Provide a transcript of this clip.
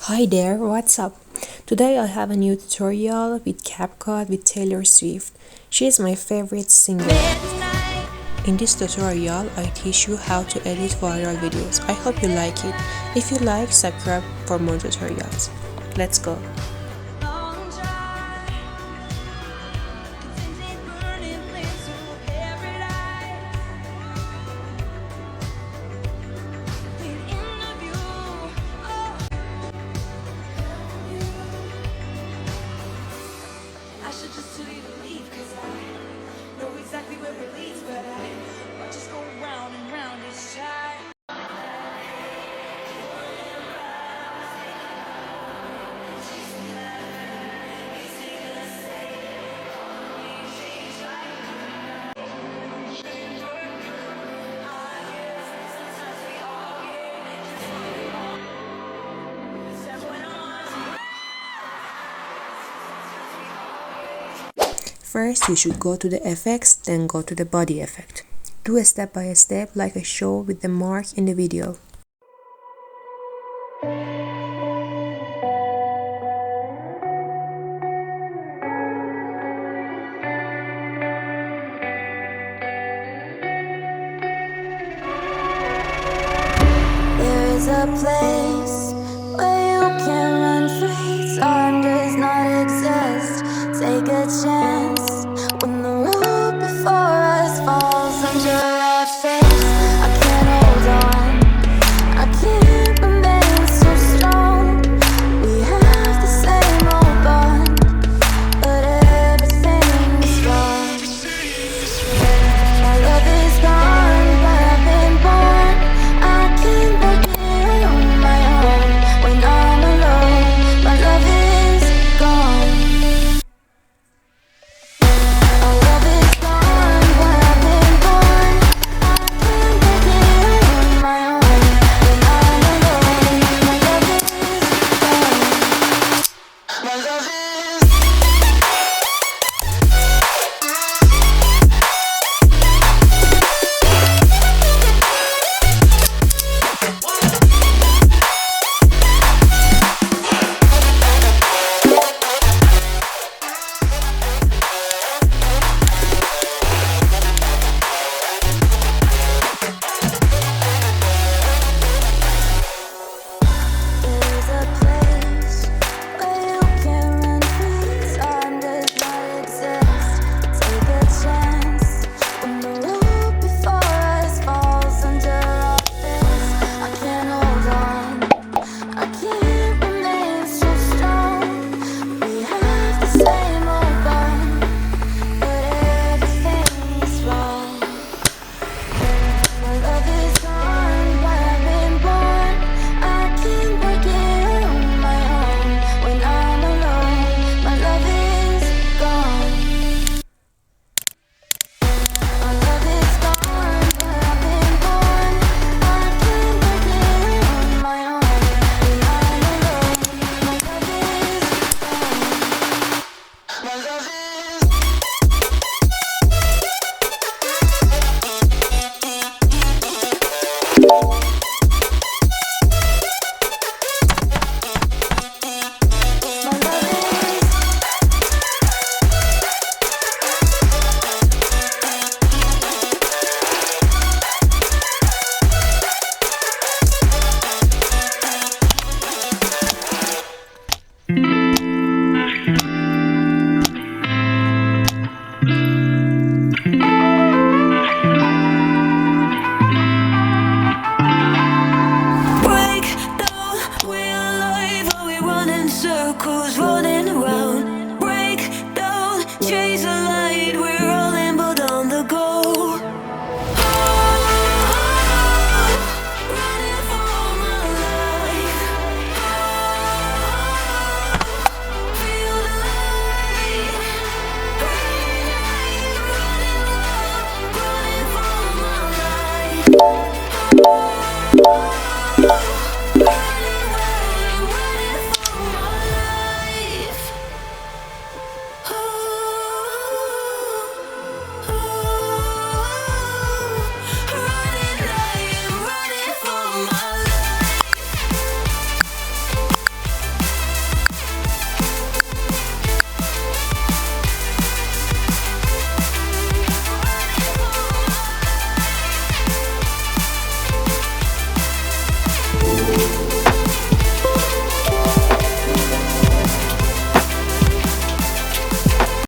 Hi there, what's up? Today I have a new tutorial with CapCut with Taylor Swift. She is my favorite singer. In this tutorial, I teach you how to edit viral videos. I hope you like it. If you like, subscribe for more tutorials. Let's go. First, you should go to the effects, then go to the body effect. Do a step by step like I show with the mark in the video. There is a place where you can run free. Time does not exist. Take a chance when the road before us falls under our face. I can't hold on. I can't remain so strong. We have the same old bond, but everything is wrong. My love is gone, but I've been born. I can't begin on my own. When I'm alone, my love is gone. My love is gone, but I've been born. I can't begin on my own. When I'm alone, my love is gone. My love is There's a place where you can run free. Time does not exist. Take a chance when the road before us falls under our face. I can't hold on. I can't remain so strong. We have the same old bond, but everything is wrong. My love is gone, but I've been born. I can't begin on my own. When I'm alone, my love is gone. My love is gone, but I've been born. I can't begin on my own. When I'm alone, my love is gone. My love is My love is break down, we're alive, are we running circles, running around?